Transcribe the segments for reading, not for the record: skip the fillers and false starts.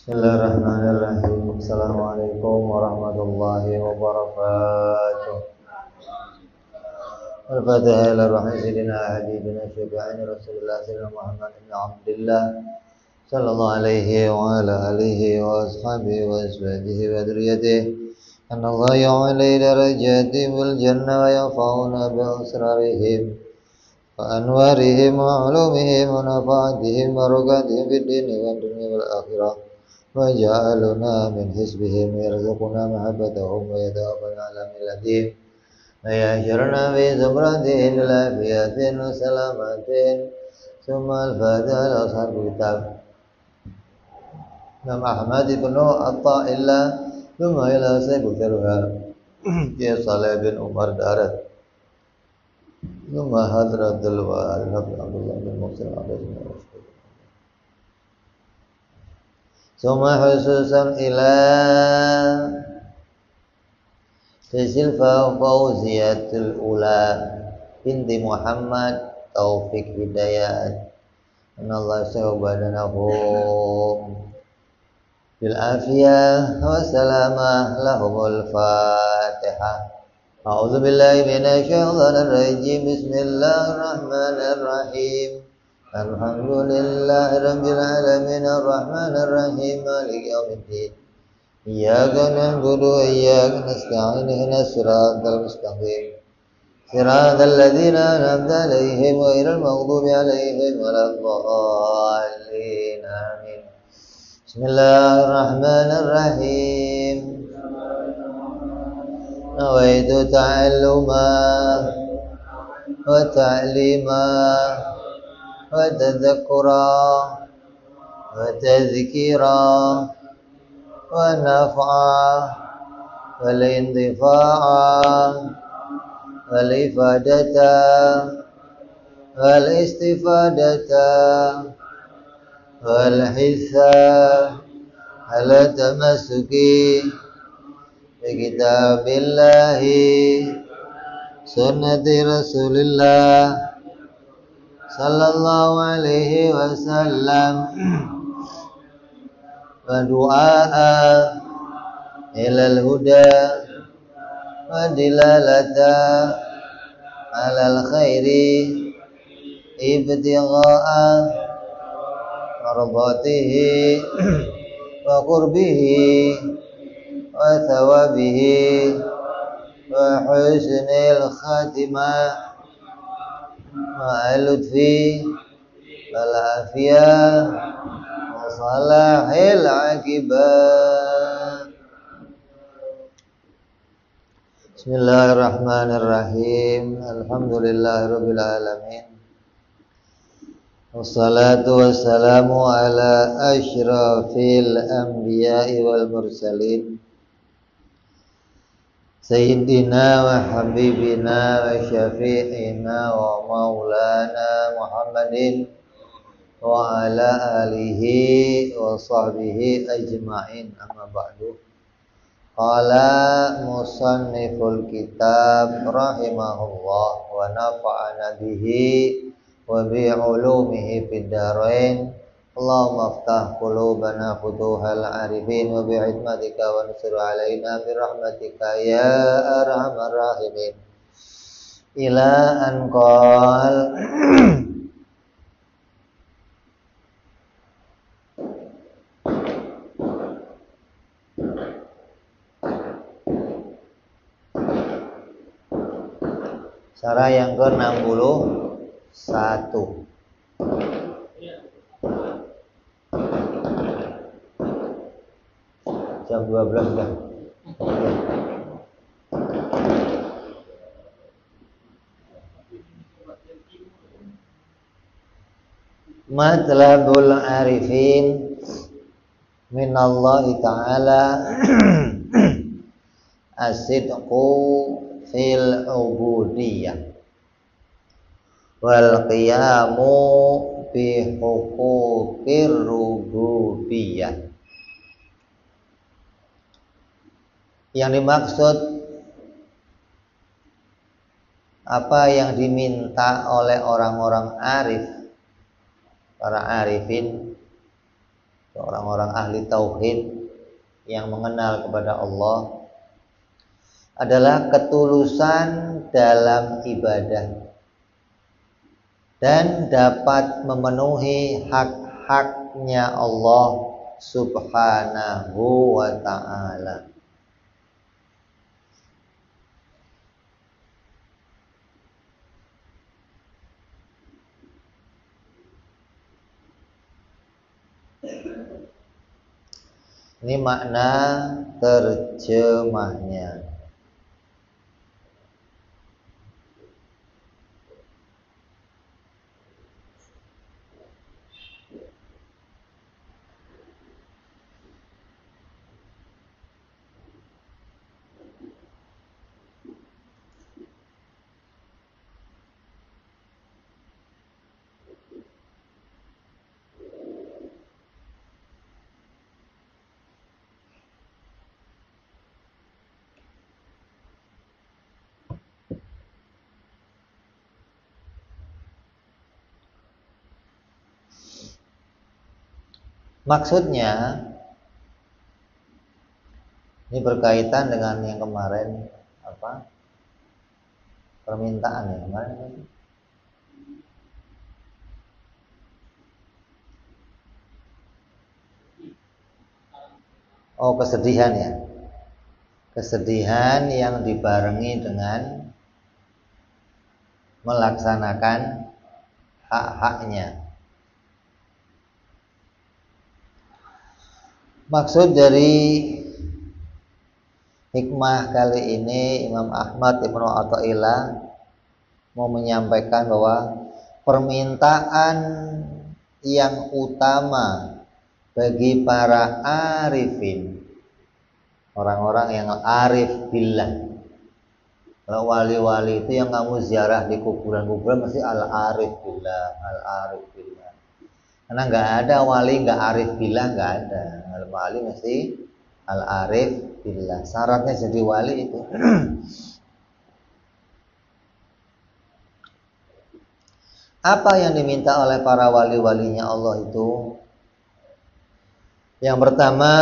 Bismillahirrahmanirrahim. Assalamualaikum warahmatullahi wabarakatuh. Al-Fatihah ila ruhi sayyidina habibina syafi'ina Rasulullah sallallahu Muhammad ibn Abdullah sallallahu alaihi wa ala alihi wa ashabihi wa azwajihi wa dzurriyyatihi. Anna Allah ya'ali darajatihim bil jannah wa yafa'una bi asrarihim wa anwarihim wa ulumihim wa nafa'atihim wa barakatihim fid dini wa dunya wal akhirah. وجعلنا من حزبهم يرزقنا محبتهم ويتوفنا على ملتهم ويحشرنا في زمرتهم إلى فئة وسلامة. ثم الفاتحة لأصحاب الكتاب Imam Ahmad ibnu Atta'illah ثم إلى سيف الكرها يا صالح بن عمر دارت ثم حضرة الوالد عبد الله بن مسلم Suma khususan ila Tazil Fauziyatul Ula binti Muhammad Taufik Hidayat anallahu sawbadanahu bil afiyah wa salamah lahumul fatihah. A'udzu billahi minasy syaithanir rajim. Bismillahirrahmanirrahim. Alhamdulillahi rabbil alamin arrahmanir rahim maliki yaumiddin. Iyyaka na'budu wa iyyaka nasta'in ihdinas siratal mustaqim. Siratal ladzina an'amta 'alaihim ghairil maghdubi 'alaihim waladdallin. Amin. Bismillahirrahmanirrahim. Nawaitu ta'alluma wa ta'lima وتذكرا وتذكيرا ونفعا والانضفاعا والإفادة والاستفادة والحثا على التمسك بكتاب الله سنة رسول الله sallallahu alaihi wasallam wa du'a ilal huda wa dilalata alal khairi ibtigha'a marbatihi wa qurbihi wa thawabihi wa husnil khatimah ma'aludfi wal'afiyah wa salahil akibah. Bismillahirrahmanirrahim. Alhamdulillahirabbil alamin. Wassalatu wassalamu ala asyrafil anbiya'i wal mursalin Sayyidina wa habibina wa syafi'ina wa maulana Muhammadin wa ala alihi wa sahbihi ajma'in, amma ba'du. Qala musanniful kitab rahimahullah wa nafa'ana bihi wa bi'ulumihi fid dharain. Allahumma aftah qulubana futuhal arifin wa bi'idmatika wa nusur alaina birahmatika ya arhamar rahimin. Ila an qal Sarah yang ke-61. Jam 12 dah. Matlabul arifin minallahi ta'ala as-sidqu fil ubudiyah wal qiyamu bi huquqir rububiyah. Yang dimaksud apa yang diminta oleh orang-orang arif, para arifin orang-orang ahli tauhid yang mengenal kepada Allah adalah ketulusan dalam ibadah dan dapat memenuhi hak-haknya Allah Subhanahu wa ta'ala. Ini makna terjemahnya. Maksudnya ini berkaitan dengan yang kemarin apa? Permintaan ya kemarin. Oh, kesedihan ya. Kesedihan yang dibarengi dengan melaksanakan hak-haknya. Maksud dari hikmah kali ini Imam Ahmad Ibnu Athaillah mau menyampaikan bahwa permintaan yang utama bagi para arifin, orang-orang yang arif billah. Kalau wali-wali itu yang kamu ziarah di kuburan-kuburan mesti al-arif billah, al-arif billah. Karena nggak ada wali nggak arif billah, nggak ada. Wali mesti al-arif billah. Syaratnya jadi wali itu. Apa yang diminta oleh para wali-walinya Allah itu? Yang pertama,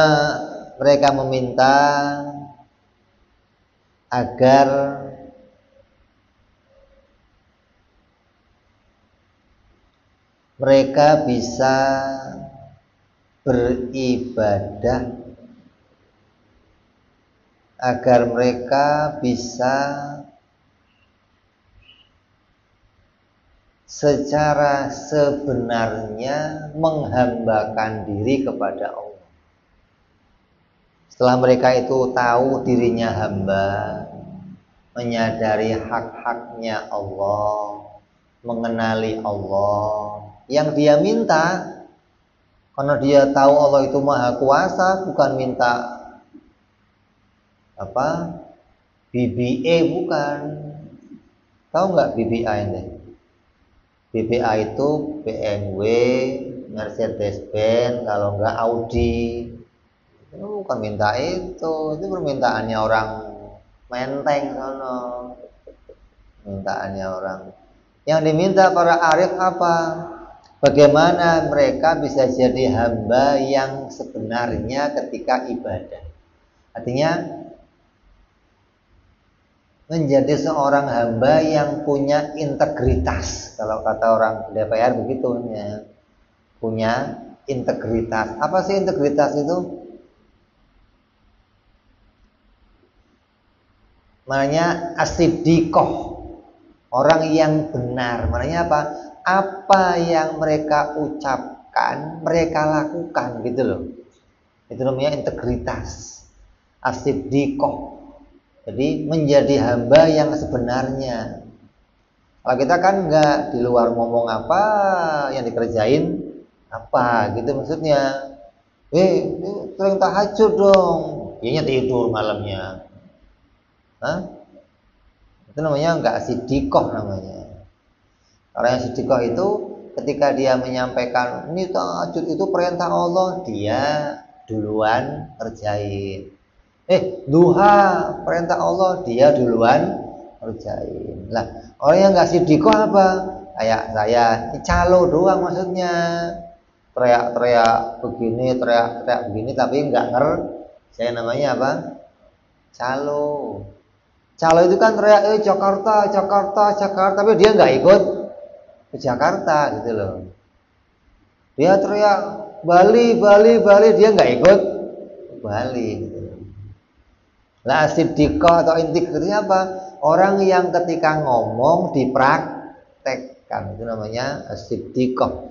mereka meminta agar mereka bisa beribadah, agar mereka bisa secara sebenarnya menghambakan diri kepada Allah. Setelah mereka itu tahu dirinya hamba, menyadari hak-haknya Allah, mengenali Allah, yang dia minta, karena dia tahu Allah itu maha kuasa, bukan minta apa BBA, bukan. Tahu nggak BBA ini? BBA itu BMW, Mercedes-Benz, kalau nggak Audi. Itu bukan minta itu permintaannya orang Menteng sono. Mintaannya orang. Yang diminta para arif apa? Bagaimana mereka bisa jadi hamba yang sebenarnya ketika ibadah. Artinya menjadi seorang hamba yang punya integritas. Kalau kata orang DPR begitu ya. Punya integritas. Apa sih integritas itu? Maknanya as-siddiqoh, orang yang benar. Maknanya apa? Apa yang mereka ucapkan, mereka lakukan gitu loh. Itu namanya integritas. As-siddiqoh. Jadi menjadi hamba yang sebenarnya. Kalau kita kan enggak, di luar ngomong apa, yang dikerjain apa gitu maksudnya. Sering tahajud dong. Kayaknya tidur malamnya. Itu namanya enggak siddiqoh namanya. Orang yang siddiqoh itu ketika dia menyampaikan ini tahajud itu perintah Allah, dia duluan kerjain. Duha perintah Allah, dia duluan kerjain. Lah, orang yang enggak siddiqoh apa? Kayak saya, calo doang maksudnya. teriak-teriak begini, tapi nggak saya namanya apa? Calo. Calo itu kan teriak, Jakarta, Jakarta, Jakarta, tapi dia nggak ikut ke Jakarta gitu loh. Dia teriak Bali, Bali, Bali, dia nggak ikut Bali gitu loh. Lah siddiqah atau integritas apa? Orang yang ketika ngomong dipraktekkan, itu namanya siddiqah.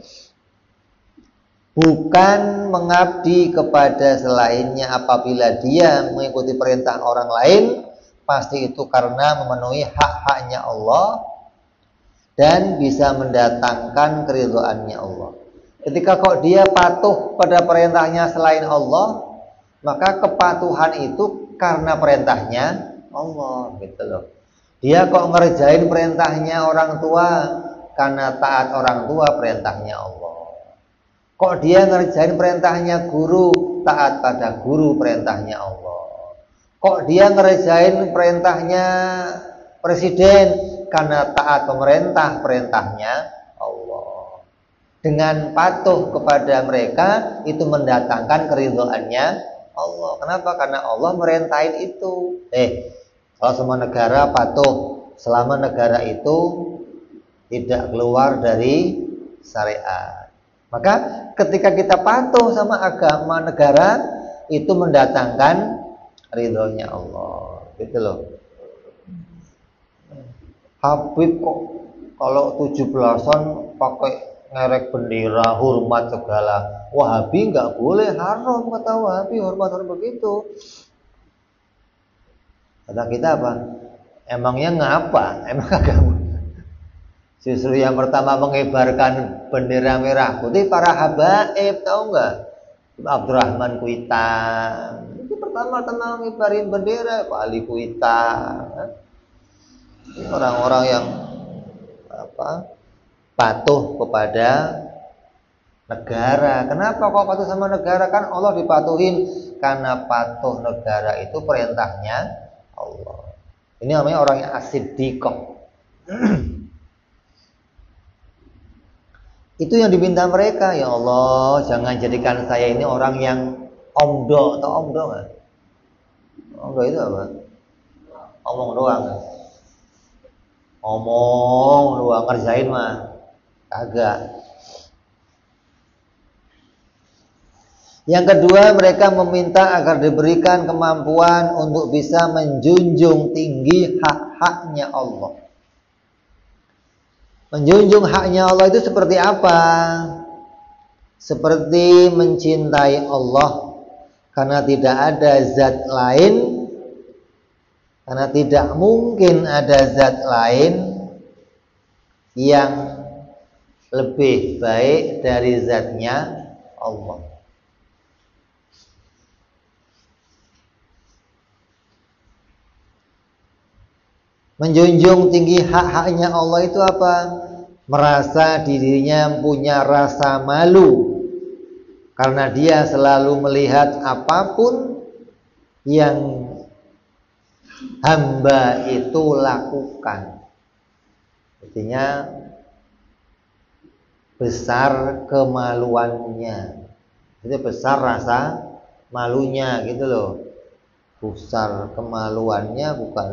Bukan mengabdi kepada selainnya. Apabila dia mengikuti perintah orang lain, pasti itu karena memenuhi hak-haknya Allah dan bisa mendatangkan keridhaannya Allah. Ketika kok dia patuh pada perintahnya selain Allah, maka kepatuhan itu karena perintahnya Allah gitu loh. Dia kok ngerjain perintahnya orang tua karena taat orang tua, perintahnya Allah. Kok dia ngerjain perintahnya guru, taat pada guru, perintahnya Allah. Kok dia ngerjain perintahnya presiden karena taat pemerintah, perintahnya Allah. Dengan patuh kepada mereka itu mendatangkan keridhaannya Allah. Kenapa? Karena Allah merintahin itu. Kalau semua negara patuh selama negara itu tidak keluar dari syariat. Maka ketika kita patuh sama agama negara itu mendatangkan ridhonya Allah. Gitu loh. Habib kok kalau 17-an pakai ngerek bendera, hormat segala. Wahabi nggak boleh, haram kata Wahabi, hormat begitu. Kata kita apa? Emangnya ngapa? Emang agama? Justru yang pertama mengibarkan bendera merah putih para habaib, tahu nggak? Abdurrahman Kuitang itu pertama-tama mengibarin bendera, Pak Ali Kuitang. Orang-orang yang patuh kepada negara. Kenapa kok patuh sama negara? Kan Allah dipatuhin. Karena patuh negara itu perintahnya Allah. Ini namanya orang yang as-siddiqah. Itu yang diminta mereka. Ya Allah, jangan jadikan saya ini orang yang omdo. Atau omdo nggak? Omdo itu apa? Omong doang. Ngomong doang, ngerjain mah kagak. Yang kedua, mereka meminta agar diberikan kemampuan untuk bisa menjunjung tinggi hak-haknya Allah. Menjunjung haknya Allah itu seperti apa? Seperti mencintai Allah karena tidak ada zat lain, karena tidak mungkin ada zat lain yang lebih baik dari zatnya Allah. Menjunjung tinggi hak-haknya Allah itu apa? Merasa dirinya punya rasa malu karena dia selalu melihat apapun yang hamba itu lakukan. Artinya besar kemaluannya. Itu besar rasa malunya gitu loh. Besar kemaluannya, bukan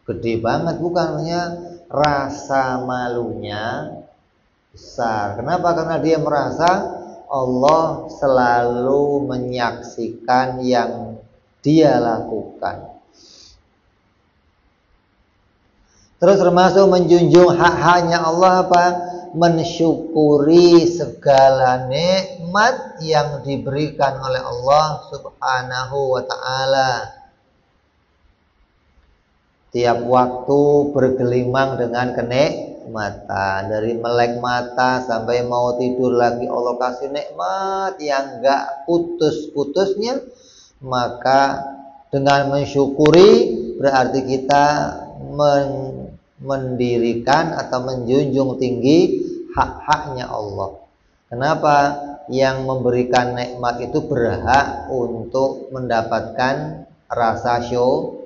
gede banget, bukan, hanya rasa malunya besar. Kenapa? Karena dia merasa Allah selalu menyaksikan yang dia lakukan. Terus termasuk menjunjung hak-haknya Allah apa? Mensyukuri segala nikmat yang diberikan oleh Allah Subhanahu wa ta'ala. Tiap waktu bergelimang dengan kenikmatan. Dari melek mata sampai mau tidur lagi Allah kasih nikmat yang gak putus-putusnya. Maka dengan mensyukuri berarti kita mendirikan atau menjunjung tinggi hak-haknya Allah. Kenapa? Yang memberikan nikmat itu berhak untuk mendapatkan rasa syukur.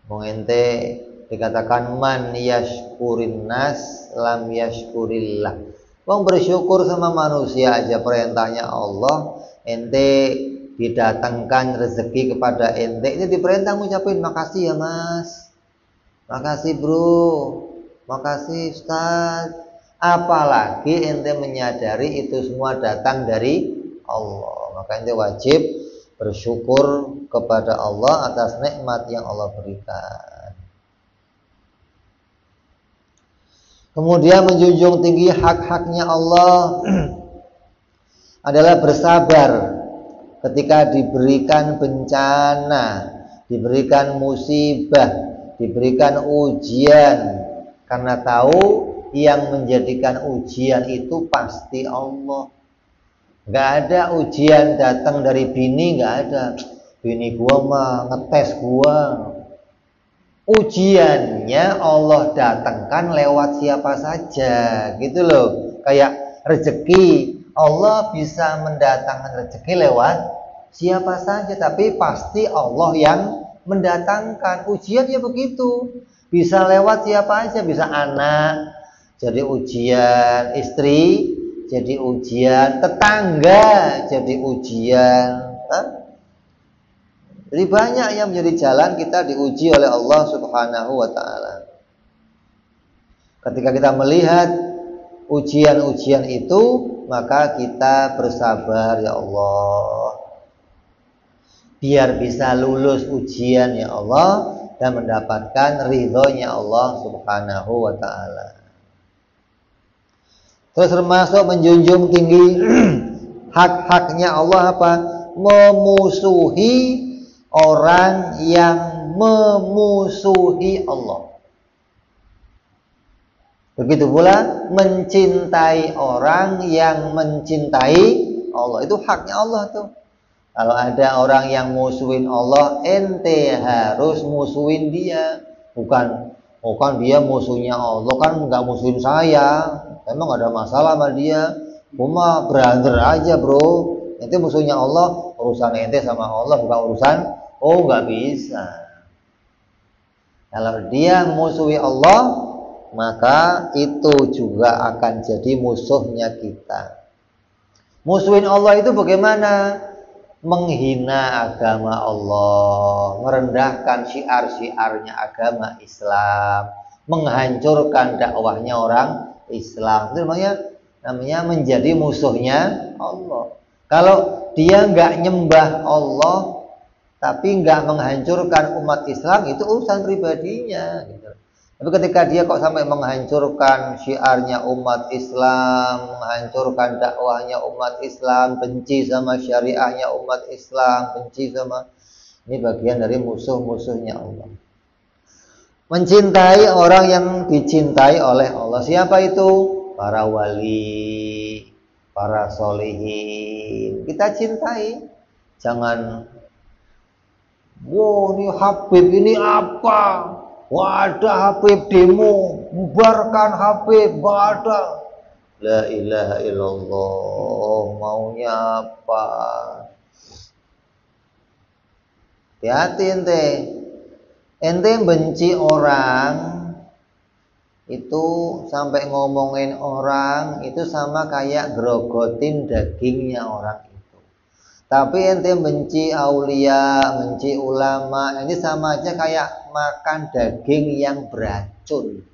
Mengente dikatakan man yashkurin nas lam yashkurillah. Wong bersyukur sama manusia aja perintahnya Allah. Ente didatangkan rezeki kepada ente, ini diperintah ngucapin makasih ya mas, makasih bro, makasih Ustaz. Apalagi ente menyadari itu semua datang dari Allah, maka ente wajib bersyukur kepada Allah atas nikmat yang Allah berikan. Kemudian menjunjung tinggi hak-haknya Allah adalah bersabar ketika diberikan bencana, diberikan musibah, diberikan ujian, karena tahu yang menjadikan ujian itu pasti Allah. Gak ada ujian datang dari bini, gak ada. Bini gua mah ngetes gua. Ujiannya Allah datangkan lewat siapa saja, gitu loh. Kayak rezeki, Allah bisa mendatangkan rezeki lewat siapa saja, tapi pasti Allah yang mendatangkan. Ujian ya begitu, bisa lewat siapa aja, bisa anak jadi ujian, istri jadi ujian, tetangga jadi ujian. Jadi banyak yang menjadi jalan kita diuji oleh Allah Subhanahu wa ta'ala. Ketika kita melihat ujian-ujian itu, maka kita bersabar, ya Allah, biar bisa lulus ujian ya Allah dan mendapatkan ridhonya Allah Subhanahu wa ta'ala. Terus termasuk menjunjung tinggi hak-haknya Allah apa? Memusuhi orang yang memusuhi Allah. Begitu pula mencintai orang yang mencintai Allah. Itu haknya Allah tuh. Kalau ada orang yang musuhin Allah, ente harus musuhin dia. Bukan dia musuhnya Allah, kan nggak musuhin saya. Emang ada masalah sama dia? Cuma brother aja bro. Ente musuhnya Allah, urusan ente sama Allah, bukan urusan. Oh, nggak bisa. Kalau dia musuhi Allah, maka itu juga akan jadi musuhnya kita. Musuhin Allah itu bagaimana? Menghina agama Allah, merendahkan syiar-syiarnya agama Islam, menghancurkan dakwahnya orang Islam. Itu namanya menjadi musuhnya Allah. Kalau dia nggak nyembah Allah, tapi nggak menghancurkan umat Islam, itu urusan pribadinya. Gitu. Tapi ketika dia kok sampai menghancurkan syiarnya umat Islam, menghancurkan dakwahnya umat Islam, benci sama syariahnya umat Islam, benci sama, ini bagian dari musuh-musuhnya Allah. Mencintai orang yang dicintai oleh Allah. Siapa itu? Para wali, para solihin. Kita cintai. Jangan, wow ini Habib ini apa? Wah ada Habib demo, bubarkan Habib, ada. La ilaha illallah, maunya apa? Hati-hati ente. Ente benci orang itu sampai ngomongin orang itu sama kayak grogotin dagingnya orang itu. Tapi ente benci aulia, benci ulama, ini sama aja kayak makan daging yang beracun.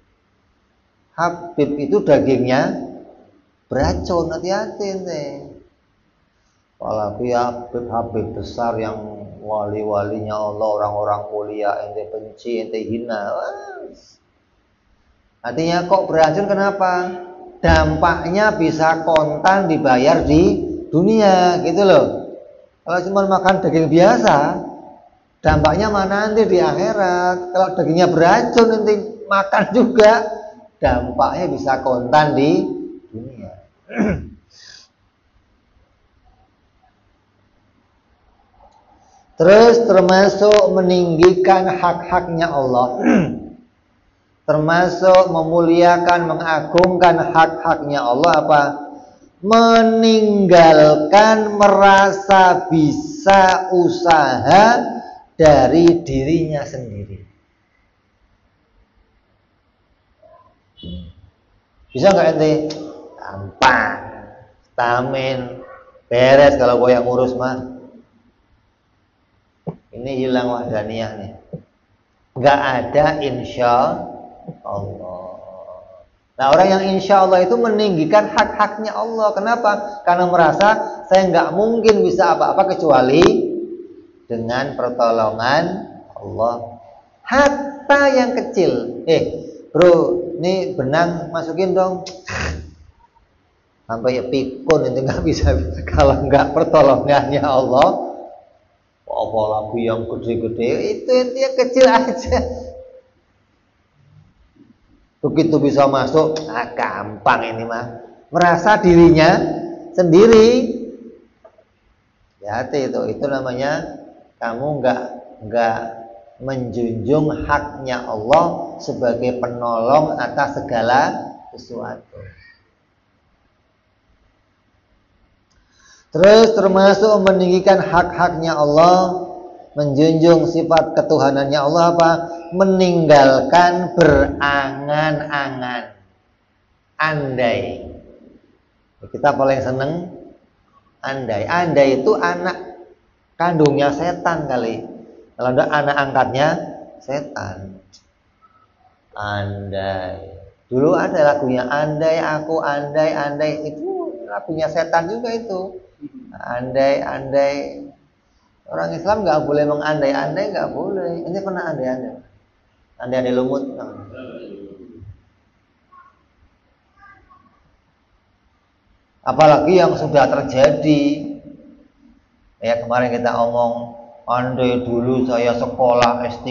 Habib itu dagingnya beracun, hati-hati ente. Apalagi Habib besar yang wali-walinya Allah, orang-orang mulia, ente benci, ente hina. Artinya kok beracun, kenapa? Dampaknya bisa kontan dibayar di dunia, gitu loh. Kalau cuma makan daging biasa, dampaknya mana nanti di akhirat. Kalau dagingnya beracun, nanti makan juga, dampaknya bisa kontan di dunia. Terus termasuk meninggikan hak-haknya Allah. Termasuk memuliakan, mengagungkan hak-haknya Allah apa? Meninggalkan merasa bisa usaha dari dirinya sendiri. Bisa nggak ente? gampang, stamin, beres kalau gue yang ngurus mah. Ini hilang wahdaniyah nih. Nggak ada insya Allah. Nah, orang yang insya Allah itu meninggikan hak-haknya Allah. Kenapa? Karena merasa saya nggak mungkin bisa apa-apa kecuali dengan pertolongan Allah. Hatta yang kecil. Bro, ini benang masukin dong. Sampai ya pikun itu nggak bisa kalau nggak pertolongannya Allah. Apalagi yang gede-gede itu yang kecil aja. Begitu bisa masuk, gampang ini mah. Merasa dirinya sendiri. Hati itu namanya kamu nggak menjunjung haknya Allah sebagai penolong atas segala sesuatu. Terus termasuk meninggikan hak-haknya Allah, menjunjung sifat ketuhanannya Allah apa? Meninggalkan berangan-angan, andai. Kita paling seneng andai. Andai itu anak kandungnya setan kali. Kalau ada anak angkatnya setan. Andai. Dulu ada lagunya andai aku andai itu lagunya setan juga itu. Andai. Orang Islam nggak boleh mengandai-andai, nggak boleh. Ini pernah andai-andai. Andai-andai lumut. Apalagi yang sudah terjadi. Ya kemarin kita omong, andai dulu saya sekolah S3,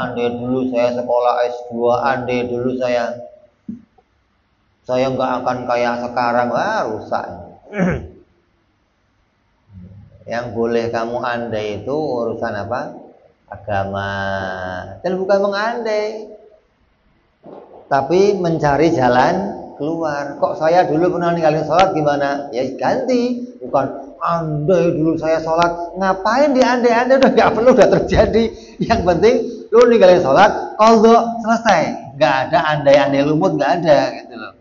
andai dulu saya sekolah S2, andai dulu saya nggak akan kayak sekarang. Wah, rusak. Yang boleh kamu andai itu urusan apa? Agama. Dan bukan mengandai, tapi mencari jalan keluar. Kok saya dulu pernah ninggalin sholat gimana? Ya ganti. Bukan andai dulu saya sholat. Ngapain diandai-andai? Udah gak perlu, udah terjadi. Yang penting lu ninggalin sholat, qadha, selesai. Gak ada andai-andai lumut, gak ada gitu loh.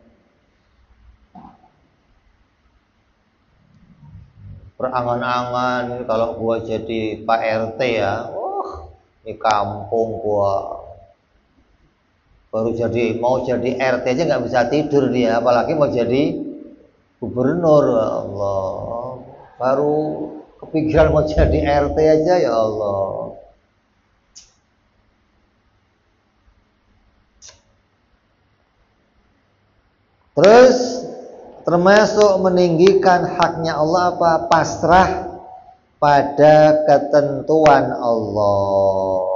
Berangan-angan kalau gua jadi Pak RT ya, di kampung gua baru mau jadi RT aja nggak bisa tidur dia, apalagi mau jadi gubernur. Ya Allah, baru kepikiran mau jadi RT aja, ya Allah. Terus termasuk meninggikan haknya Allah apa? Pasrah pada ketentuan Allah.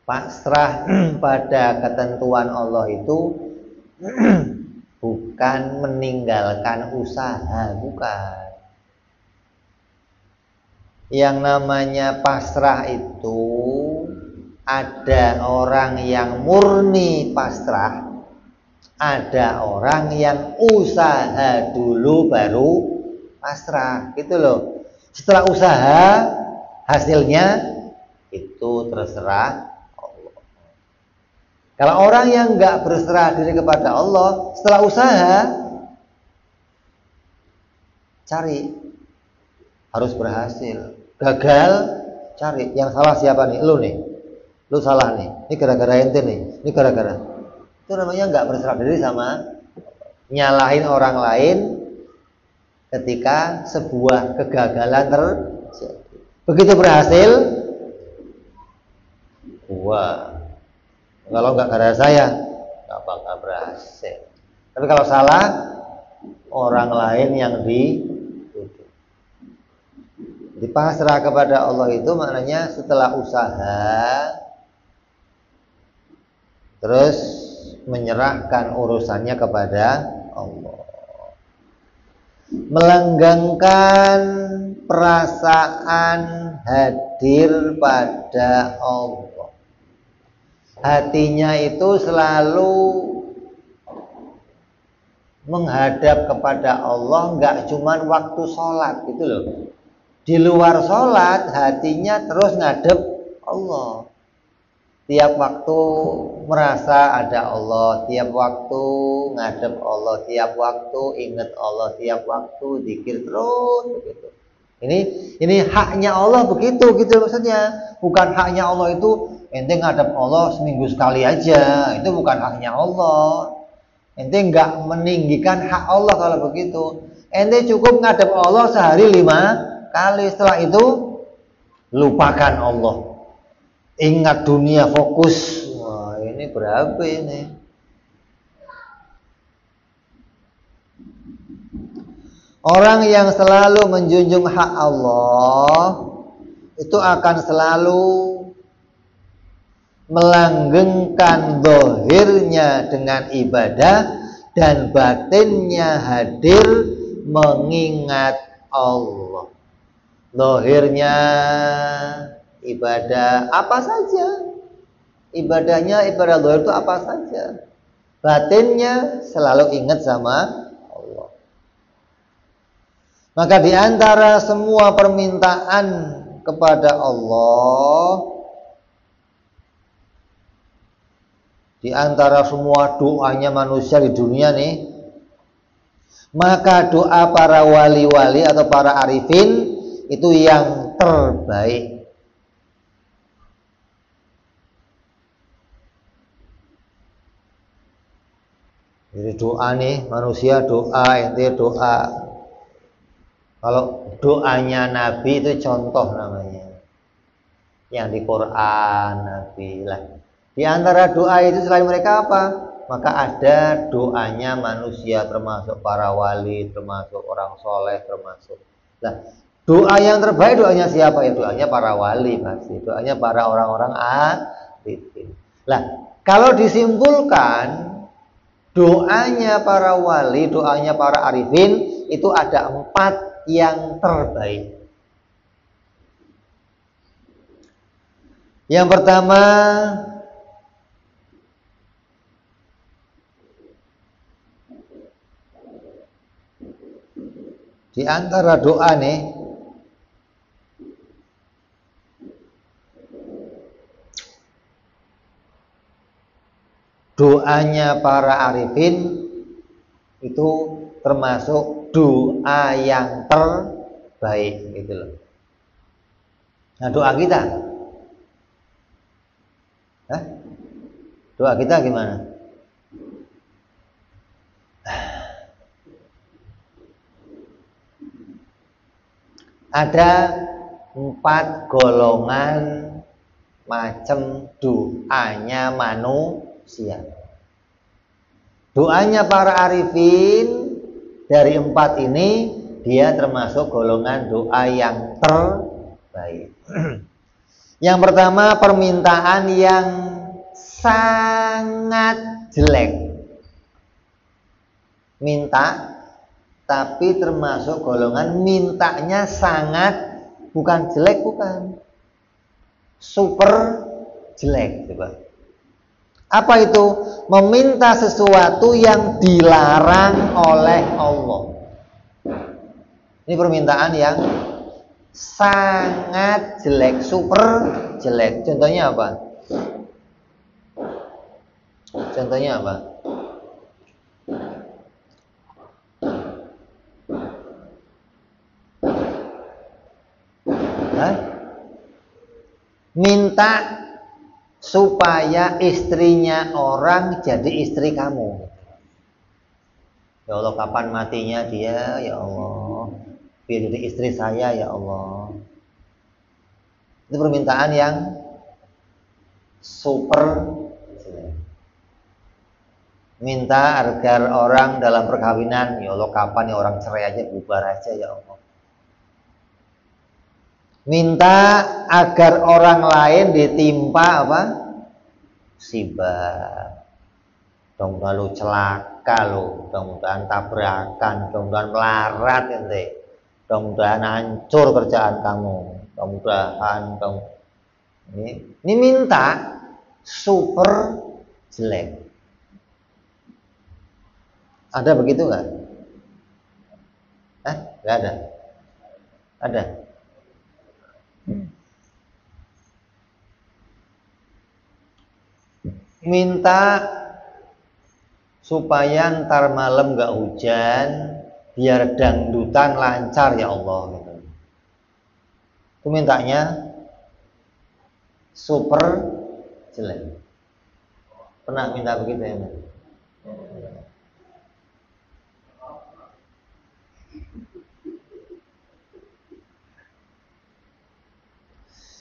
Pasrah pada ketentuan Allah itu bukan meninggalkan usaha, bukan. Yang namanya pasrah itu ada orang yang murni pasrah, ada orang yang usaha dulu baru pasrah, gitu loh. Setelah usaha hasilnya itu terserah Allah. Kalau orang yang nggak berserah diri kepada Allah, setelah usaha cari harus berhasil, gagal cari yang salah siapa nih? Lu nih. Lu salah nih, ini gara-gara ente nih, ini gara-gara. Itu namanya nggak berserah diri sama nyalahin orang lain ketika sebuah kegagalan terjadi. Begitu berhasil, wah, kalau nggak gara-gara saya, nggak bakal berhasil. Tapi kalau salah, orang lain yang dipasrah kepada Allah itu maknanya setelah usaha terus menyerahkan urusannya kepada Allah. Melanggengkan perasaan hadir pada Allah. Hatinya itu selalu menghadap kepada Allah, enggak cuman waktu sholat gitu loh. Di luar sholat hatinya terus ngadep Allah. tiap waktu merasa ada Allah, tiap waktu ngadep Allah, tiap waktu ingat Allah, tiap waktu zikir terus begitu. Ini haknya Allah begitu gitu maksudnya. Bukan haknya Allah itu ente ngadep Allah seminggu sekali aja, itu bukan haknya Allah. Ente nggak meninggikan hak Allah kalau begitu. Ente cukup ngadep Allah sehari 5 kali, setelah itu lupakan Allah. Ingat dunia, fokus. Wah, ini berapa ini? Orang yang selalu menjunjung hak Allah itu akan selalu melanggengkan zahirnya dengan ibadah dan batinnya hadir mengingat Allah. Zahirnya ibadah apa saja, ibadahnya ibadah zahir itu apa saja, batinnya selalu ingat sama Allah. Maka di antara semua permintaan kepada Allah, di antara semua doanya manusia di dunia nih, maka doa para wali-wali atau para arifin itu yang terbaik. Jadi doa nih, manusia doa, ente doa. Kalau doanya Nabi itu contoh namanya, yang di Quran Nabi lah. Di antara doa itu selain mereka apa? Maka ada doanya manusia, termasuk para wali, termasuk orang soleh, termasuk. Nah, doa yang terbaik doanya siapa? Ya doanya para wali pasti, doanya para orang-orang arifin. Lah, kalau disimpulkan doanya para wali, doanya para arifin itu ada 4 yang terbaik. Yang pertama, di antara doa nih, doanya para arifin itu termasuk doa yang terbaik gitu loh. Nah, doa kita, doa kita gimana? Ada 4 golongan macam doanya manusia. Doanya para arifin dari 4 ini dia termasuk golongan doa yang terbaik. Yang pertama, permintaan yang sangat jelek. Minta tapi termasuk golongan mintanya sangat, bukan jelek, bukan super jelek, coba. Apa itu? Meminta sesuatu yang dilarang oleh Allah. Ini permintaan yang sangat jelek, super jelek. Contohnya apa? Contohnya apa? Minta supaya istrinya orang jadi istri kamu. Ya Allah, kapan matinya dia? Ya Allah, biar jadi istri saya, ya Allah. Itu permintaan yang super. Minta agar orang dalam perkawinan, ya Allah, kapan ya orang cerai aja, bubar aja, ya Allah. Minta agar orang lain ditimpa apa? Musibah. Mudah-mudahan lu celaka, lu mudah-mudahan tabrakan, mudah-mudahan melarat ente, mudah-mudahan hancur kerjaan kamu, mudah-mudahan kamu ini minta super jelek. Ada begitu nggak? Nggak ada. Ada. minta supaya ntar malam gak hujan, biar dangdutan lancar ya Allah gitu. Itu mintanya super jelek. Pernah minta begitu ya?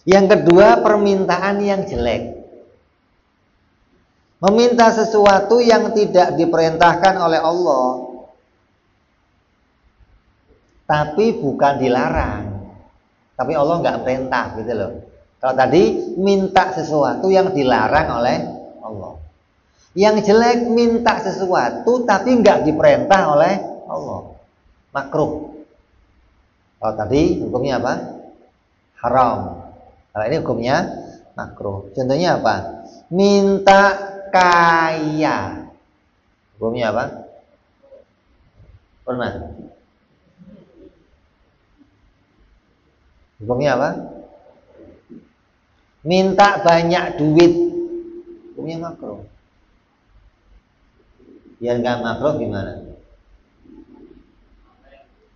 Yang kedua, permintaan yang jelek. Meminta sesuatu yang tidak diperintahkan oleh Allah, tapi bukan dilarang. Tapi Allah nggak perintah gitu loh. Kalau tadi minta sesuatu yang dilarang oleh Allah. Yang jelek minta sesuatu tapi nggak diperintah oleh Allah. Makruh. Kalau tadi hukumnya apa? Haram. Kalau ini hukumnya makruh. Contohnya apa? Minta kaya. Hukumnya apa? Pernah? Hukumnya apa? Minta banyak duit. Hukumnya makruh. Biar nggak makruh gimana?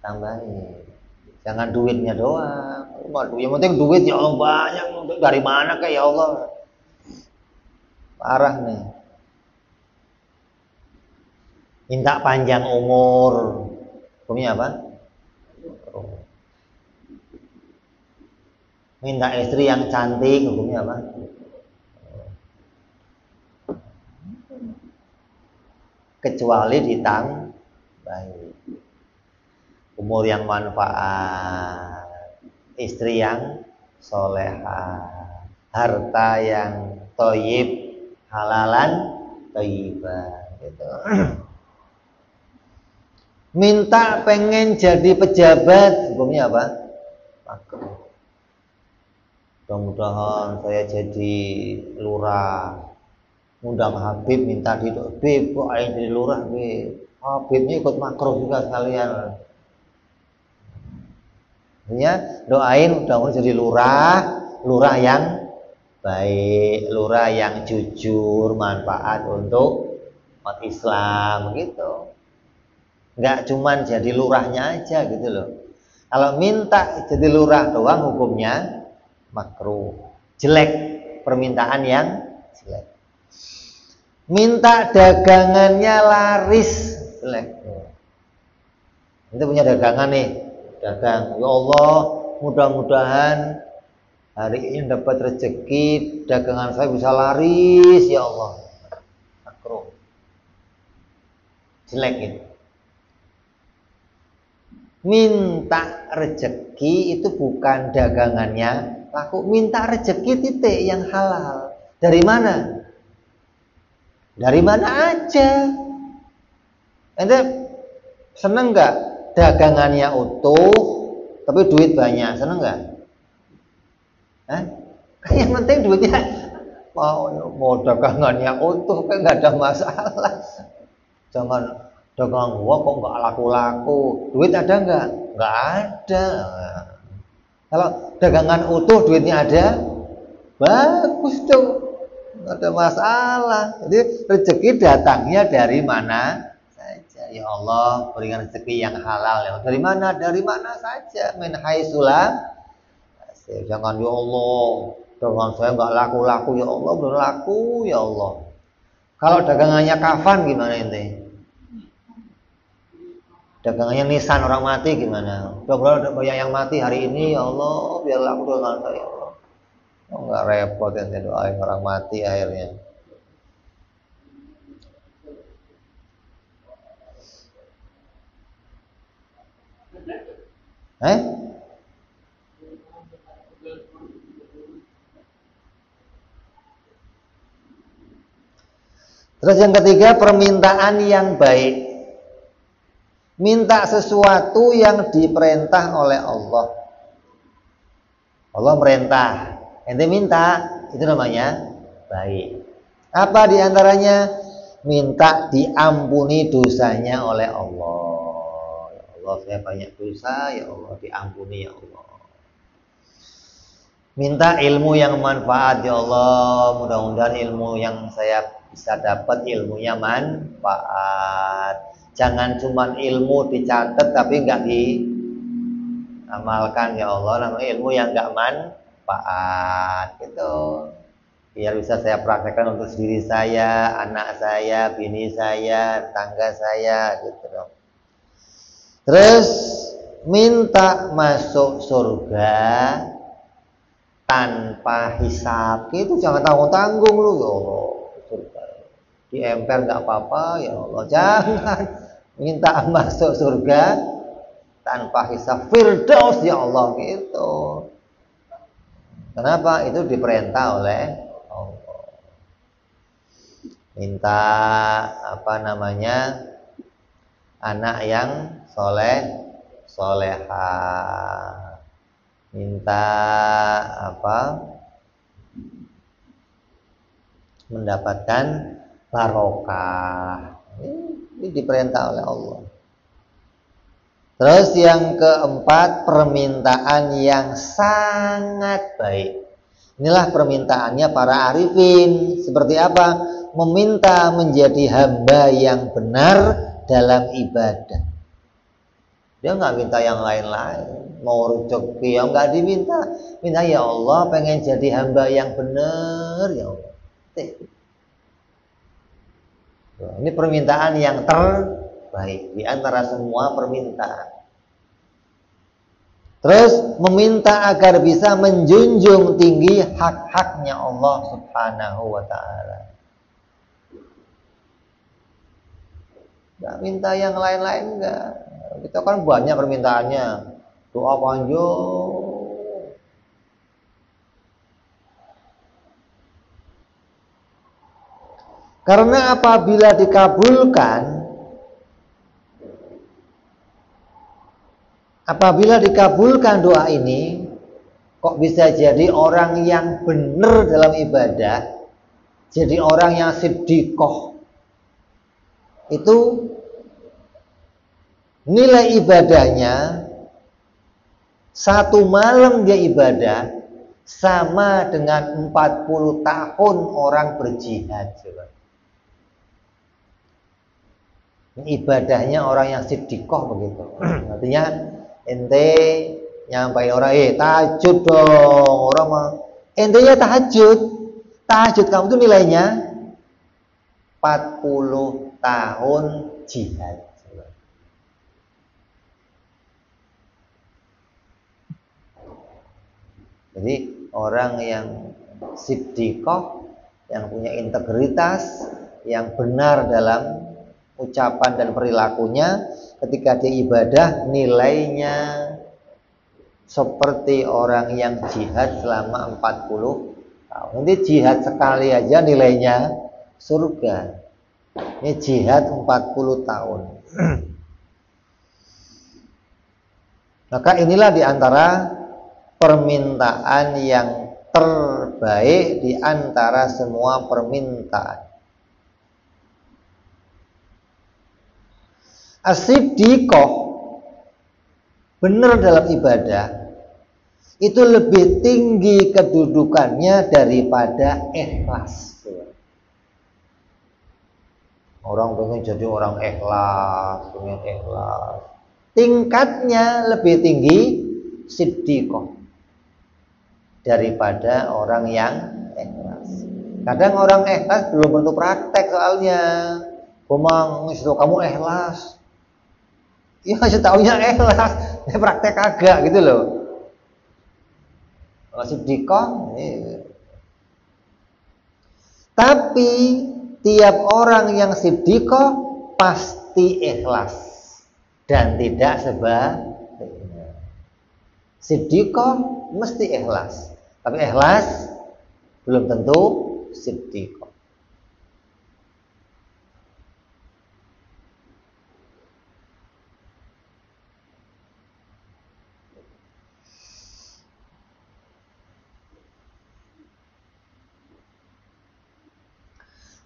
Tambahin. Jangan duitnya doang. Yang penting duit ya Allah banyak. Dari mana kayak ya Allah? Parah nih. Minta panjang umur. Hukumnya apa? Minta istri yang cantik. Hukumnya apa? Kecuali ditambahi. Umur yang manfaat, istri yang solehah, harta yang thayyib, halalan thayyiban gitu. Minta pengen jadi pejabat, hukumnya apa? Makruh. Mudah-mudahan saya jadi lurah. Undang Habib minta di Habib kok ayo jadi lurah, Habib. Habibnya ikut makruh juga sekalian. Ya, doain mudah-mudahan jadi lurah yang baik, lurah yang jujur, manfaat untuk umat Islam gitu. Enggak cuman jadi lurahnya aja gitu loh. Kalau minta jadi lurah doang hukumnya makruh. Jelek, permintaan yang jelek. Minta dagangannya laris, jelek. Itu punya dagangan nih. Dagang, ya Allah, mudah-mudahan hari ini dapat rezeki, dagangan saya bisa laris, ya Allah. Makruh. Jelek gitu. Minta rezeki itu bukan dagangannya laku, minta rezeki titik yang halal. Dari mana? Dari mana aja. Ente seneng nggak? Dagangannya utuh, tapi duit banyak, seneng nggak? Yang penting duitnya mau dagangannya utuh kan nggak ada masalah. Jangan dagang gua kok nggak laku-laku, duit ada nggak? Nggak ada. Kalau dagangan utuh duitnya ada, bagus tuh, nggak ada masalah. Jadi rezeki datangnya dari mana? Ya Allah, berikan rezeki yang halal ya. Dari mana? Dari mana saja. Min haitsulah. Jangan ya Allah, dagangan saya nggak laku-laku ya Allah, belum laku ya Allah. Kalau dagangannya kafan gimana ente? Dagangannya nisan orang mati gimana? Mudah-mudahan ada banyak yang mati hari ini ya Allah, biar laku dagangan saya ya Allah. Oh, nggak repot ente doain orang mati akhirnya. Terus yang ketiga, permintaan yang baik. Minta sesuatu yang diperintah oleh Allah. Allah merintah, ente minta, itu namanya baik. Apa diantaranya? Minta diampuni dosanya oleh Allah. Ya Allah, saya banyak dosa, ya Allah diampuni ya Allah. Minta ilmu yang manfaat ya Allah, mudah-mudahan ilmu yang saya bisa dapat ilmunya manfaat. Jangan cuma ilmu dicatat tapi nggak diamalkan, ya Allah, namanya ilmu yang nggak manfaat gitu. Biar bisa saya praktekkan untuk diri saya, anak saya, bini saya, tetangga saya gitu dong. Terus minta masuk surga tanpa hisab, itu jangan tanggung-tanggung lu, ya Allah. Surga di emper nggak apa-apa, ya Allah. Jangan minta masuk surga tanpa hisab, firdaus ya Allah gitu. Kenapa? Itu diperintah oleh Allah. Minta anak yang solehah, minta mendapatkan barokah. Ini diperintah oleh Allah. Terus yang keempat, permintaan yang sangat baik. Inilah permintaannya para arifin. Seperti apa? Meminta menjadi hamba yang benar dalam ibadah. Dia nggak minta yang lain-lain. Mau rezeki yang nggak diminta. Minta, ya Allah, pengen jadi hamba yang benar, ya Allah. Ini permintaan yang terbaik di antara semua permintaan. Terus meminta agar bisa menjunjung tinggi hak-haknya Allah Subhanahu wa ta'ala. Gak minta yang lain-lain, enggak. Kita kan banyak permintaannya. Doa panjang. Karena apabila dikabulkan doa ini, kok bisa jadi orang yang benar dalam ibadah, jadi orang yang siddiqoh. Itu nilai ibadahnya, satu malam dia ibadah sama dengan 40 tahun orang berjihad. Coba. Ibadahnya orang yang siddiqoh begitu. Artinya ente nyampai orang, tahajud dong, orang mah entenya tahajud kamu tuh nilainya 40 tahun jihad. Jadi orang yang siddiqoh, yang punya integritas, yang benar dalam ucapan dan perilakunya, ketika dia ibadah nilainya seperti orang yang jihad selama 40 tahun. Nanti jihad sekali aja nilainya surga. Ini jihad 40 tahun. Maka inilah diantara permintaan yang terbaik di antara semua permintaan. As-siddiqoh, benar dalam ibadah, itu lebih tinggi kedudukannya daripada ikhlas. Orang pengen jadi orang ikhlas, tingkatnya lebih tinggi siddiqoh daripada orang yang ikhlas. Kadang orang ikhlas belum tentu praktek soalnya. Komang, kamu ikhlas. Ya kasih taunya ikhlas, praktek kagak gitu loh. Kalau siddiqoh, tapi tiap orang yang siddiqoh pasti ikhlas dan tidak sebaliknya. Siddiqoh mesti ikhlas, tapi ikhlas belum tentu siddiqoh.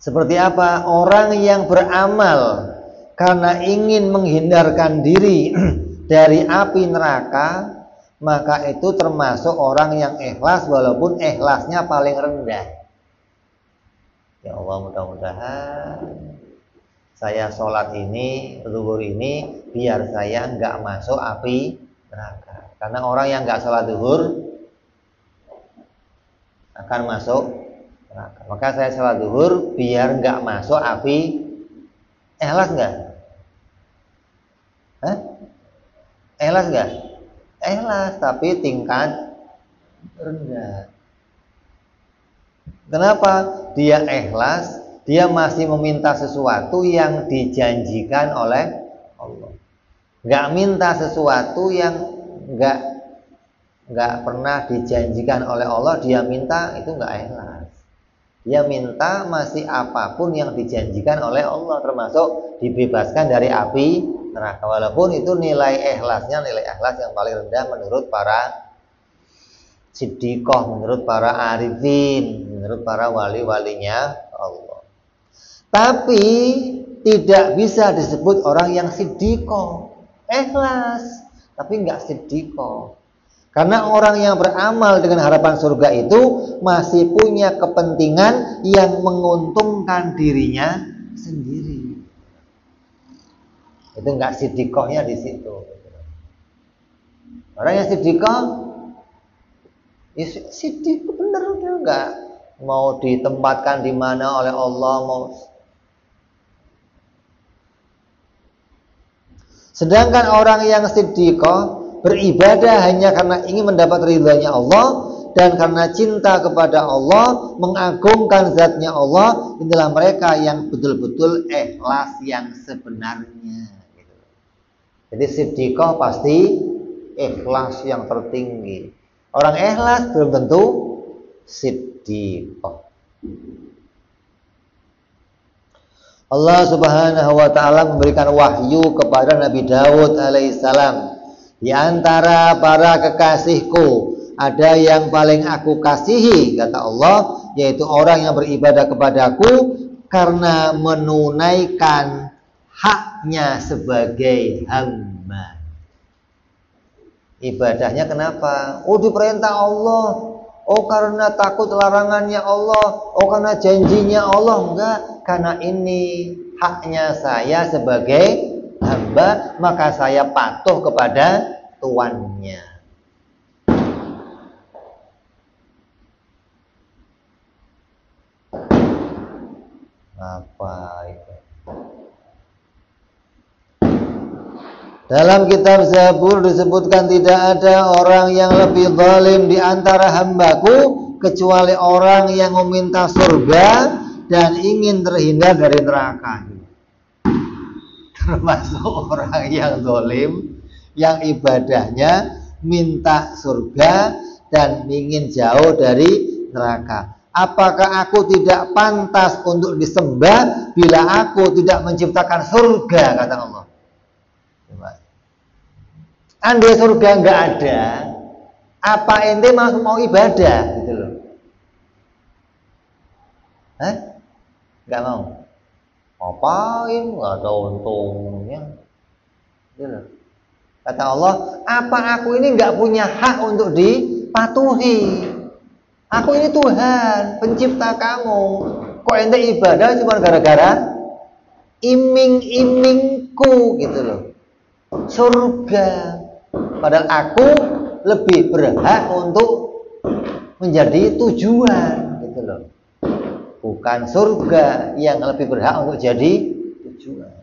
Seperti apa? Orang yang beramal karena ingin menghindarkan diri dari api neraka, maka itu termasuk orang yang ikhlas walaupun ikhlasnya paling rendah. Ya Allah, mudah-mudahan saya sholat ini, zuhur ini, biar saya nggak masuk api neraka. Karena orang yang nggak sholat zuhur akan masuk neraka. Maka saya sholat zuhur biar nggak masuk api. Ikhlas nggak? Hah? Ikhlas nggak? Ikhlas, tapi tingkat rendah. Kenapa? Dia ikhlas, dia masih meminta sesuatu yang dijanjikan oleh Allah. Nggak minta sesuatu yang nggak pernah dijanjikan oleh Allah, dia minta, itu nggak ikhlas. Dia minta masih apapun yang dijanjikan oleh Allah, termasuk dibebaskan dari api neraka. Walaupun itu nilai ikhlas yang paling rendah menurut para siddiqoh, menurut para arifin, menurut para wali-walinya Allah. Tapi tidak bisa disebut orang yang siddiqoh, ikhlas tapi nggak siddiqoh. Karena orang yang beramal dengan harapan surga itu masih punya kepentingan yang menguntungkan dirinya sendiri. Itu nggak siddiqohnya di situ. Orang yang siddiqoh, ya siddiq bener, dia nggak mau ditempatkan di mana oleh Allah, mau. Sedangkan orang yang siddiqah beribadah hanya karena ingin mendapat ridhanya Allah dan karena cinta kepada Allah, mengagungkan zatnya Allah, inilah mereka yang betul-betul ikhlas yang sebenarnya. Jadi siddiqah pasti ikhlas yang tertinggi. Orang ikhlas belum tentu siddiqah. Allah Subhanahu wa taala memberikan wahyu kepada Nabi Daud alaihissalam. Di antara para kekasihku ada yang paling aku kasihi, kata Allah, yaitu orang yang beribadah kepadaku karena menunaikan haknya sebagai hamba. Ibadahnya kenapa? Oh, diperintah Allah. Oh, karena takut larangannya Allah. Oh, karena janjinya Allah. Enggak, karena ini haknya saya sebagai hamba, maka saya patuh kepada tuannya. Apa itu? Dalam kitab Zabur disebutkan tidak ada orang yang lebih zalim di antara hambaku kecuali orang yang meminta surga dan ingin terhindar dari neraka. Termasuk orang yang zalim yang ibadahnya minta surga dan ingin jauh dari neraka. Apakah aku tidak pantas untuk disembah bila aku tidak menciptakan surga, kata Allah. Andai surga nggak ada, apa ente mau ibadah gitu loh? Hah? Nggak mau? Ngapain? Nggak ada untungnya. Gitu loh. Kata Allah, apa aku ini nggak punya hak untuk dipatuhi? Aku ini Tuhan, pencipta kamu. Kok ente ibadah cuma gara-gara iming-imingku gitu loh? Surga. Padahal aku lebih berhak untuk menjadi tujuan gitu loh. Bukan surga yang lebih berhak untuk jadi tujuan.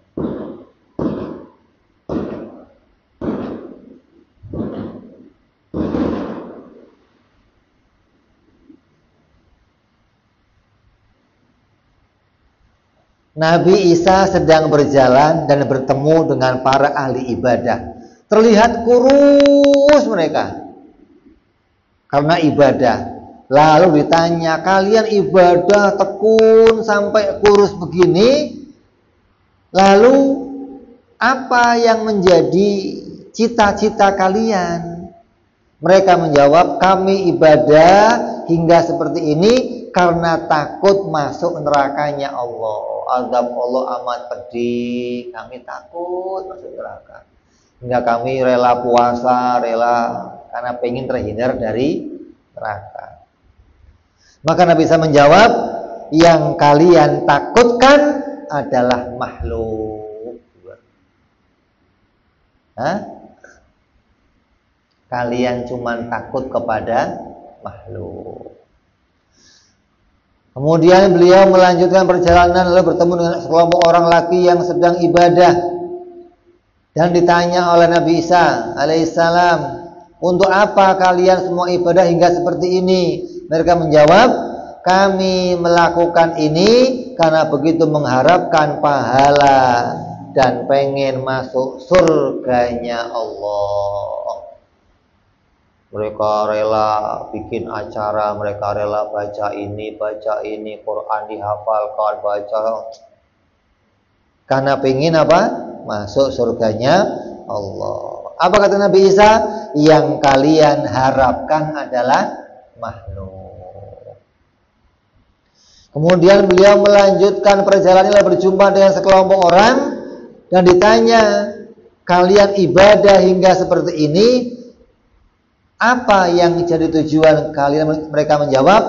Nabi Isa sedang berjalan dan bertemu dengan para ahli ibadah. Terlihat kurus mereka karena ibadah. Lalu ditanya, kalian ibadah tekun sampai kurus begini, lalu apa yang menjadi cita-cita kalian? Mereka menjawab, kami ibadah hingga seperti ini karena takut masuk nerakanya Allah. Azab Allah amat pedih, kami takut masuk neraka. Hingga kami rela puasa, rela karena pengen terhindar dari neraka. Maka Nabi Isa menjawab, yang kalian takutkan adalah makhluk. Hah? Kalian cuma takut kepada makhluk. Kemudian beliau melanjutkan perjalanan lalu bertemu dengan sekelompok orang laki yang sedang ibadah dan ditanya oleh Nabi Isa alaihissalam, untuk apa kalian semua ibadah hingga seperti ini? Mereka menjawab, kami melakukan ini karena begitu mengharapkan pahala dan pengen masuk surganya Allah. Mereka rela bikin acara, mereka rela baca ini, Quran dihafalkan, baca. Karena pengen apa? Masuk surganya Allah. Apa kata Nabi Isa? Yang kalian harapkan adalah makhluk. Kemudian beliau melanjutkan perjalanan lalu berjumpa dengan sekelompok orang dan ditanya, kalian ibadah hingga seperti ini, apa yang jadi tujuan kalian? Mereka menjawab,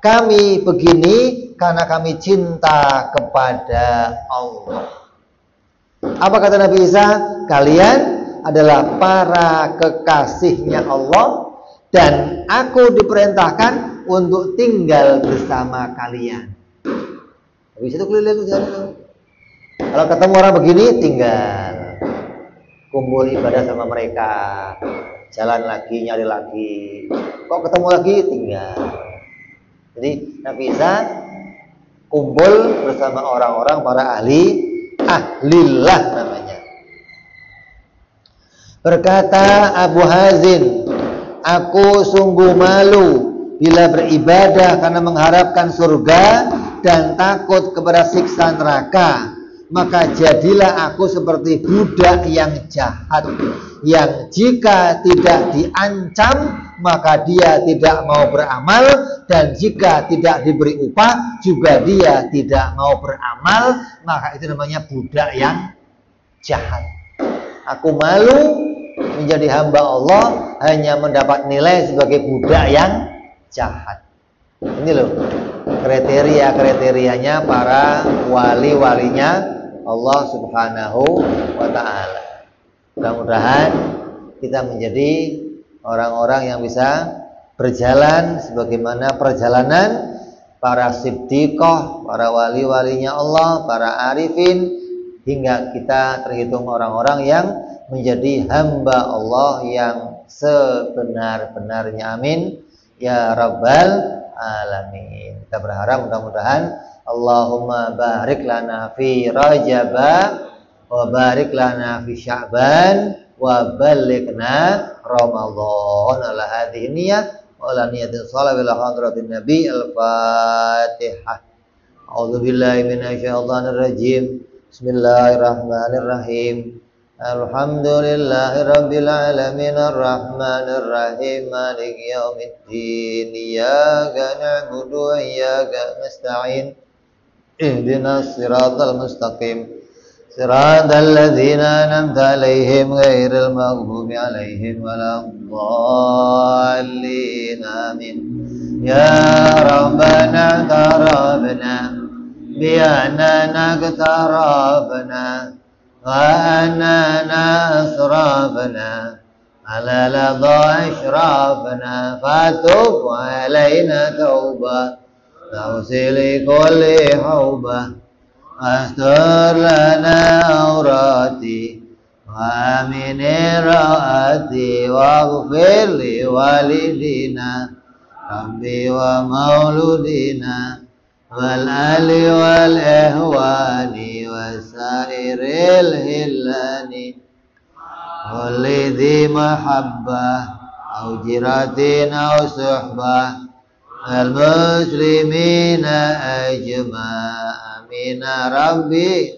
kami begini karena kami cinta kepada Allah. Apa kata Nabi Isa? Kalian adalah para kekasihnya Allah dan aku diperintahkan untuk tinggal bersama kalian. Nabi Isa itu keliling jalan. Kalau ketemu orang begini, tinggal kumpul ibadah sama mereka. Jalan lagi, nyari lagi. Kok ketemu lagi, tinggal. Jadi Nabi Isa kumpul bersama orang-orang para ahlillah namanya. Berkata Abu Hazim, aku sungguh malu bila beribadah karena mengharapkan surga dan takut kepada siksa neraka. Maka jadilah aku seperti budak yang jahat, yang jika tidak diancam maka dia tidak mau beramal, dan jika tidak diberi upah juga dia tidak mau beramal. Maka itu namanya budak yang jahat. Aku malu menjadi hamba Allah hanya mendapat nilai sebagai budak yang jahat. Ini loh kriteria-kriterianya para wali-walinya Allah Subhanahu wa ta'ala. Mudah-mudahan kita menjadi orang-orang yang bisa berjalan sebagaimana perjalanan para siddiqah, para wali-walinya Allah, para arifin, hingga kita terhitung orang-orang yang menjadi hamba Allah yang sebenar-benarnya. Amin ya rabbal alamin. Kita berharap mudah-mudahan Allahumma barik lana fi Rajab wa barik lana fi Sya'ban wa balighna Ramadan ala hadhihi niyyah wa ala niyatin shalih ila hadratin Nabi al-Fatihah. A'udzu billahi minasyaitonir rajim. Bismillahirrahmanirrahim. Alhamdulillahi rabbil alamin arrahmanir rahim maliki yaumiddin iyyaka na'budu wa iyyaka nasta'in ihdinas siratal mustaqim siratal ladzina an'amta 'alaihim ghairil maghdubi 'alaihim waladdallin amin. Ya rabbana tarabna bi annana tarabna wa annana asrafna ala ladha ashrafna fatub alaina tauba tawsili kulli hauba astur lana aurati wa amin raati waghfir li walidina rabbi wa mauludina wal ali wal ihwani wasairil hillani walidhi mahabbah au jiratin au suhbah al-muslimina ajma' amina rabbi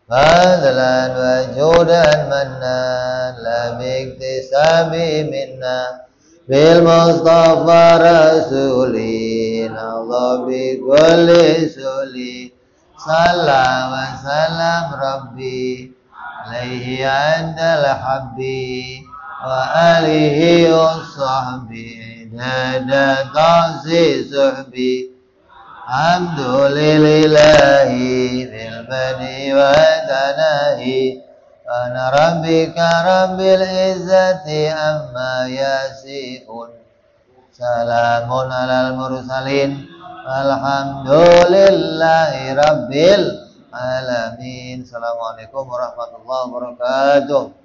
fadlan wa judan mannan la miktisabi minna bil mustafa rasulin Allah bi kulli suli salam wa salam rabbi alaihi andal habbi wa alihi wa sahbihi dada ta'zi suhbi Alhamdulillahi fil badi wa tanahi. Ana rabbika rabbil izzati amma yasifun. Salamun alal mursalin. Alhamdulillahi rabbil alamin. Assalamualaikum warahmatullahi wabarakatuh.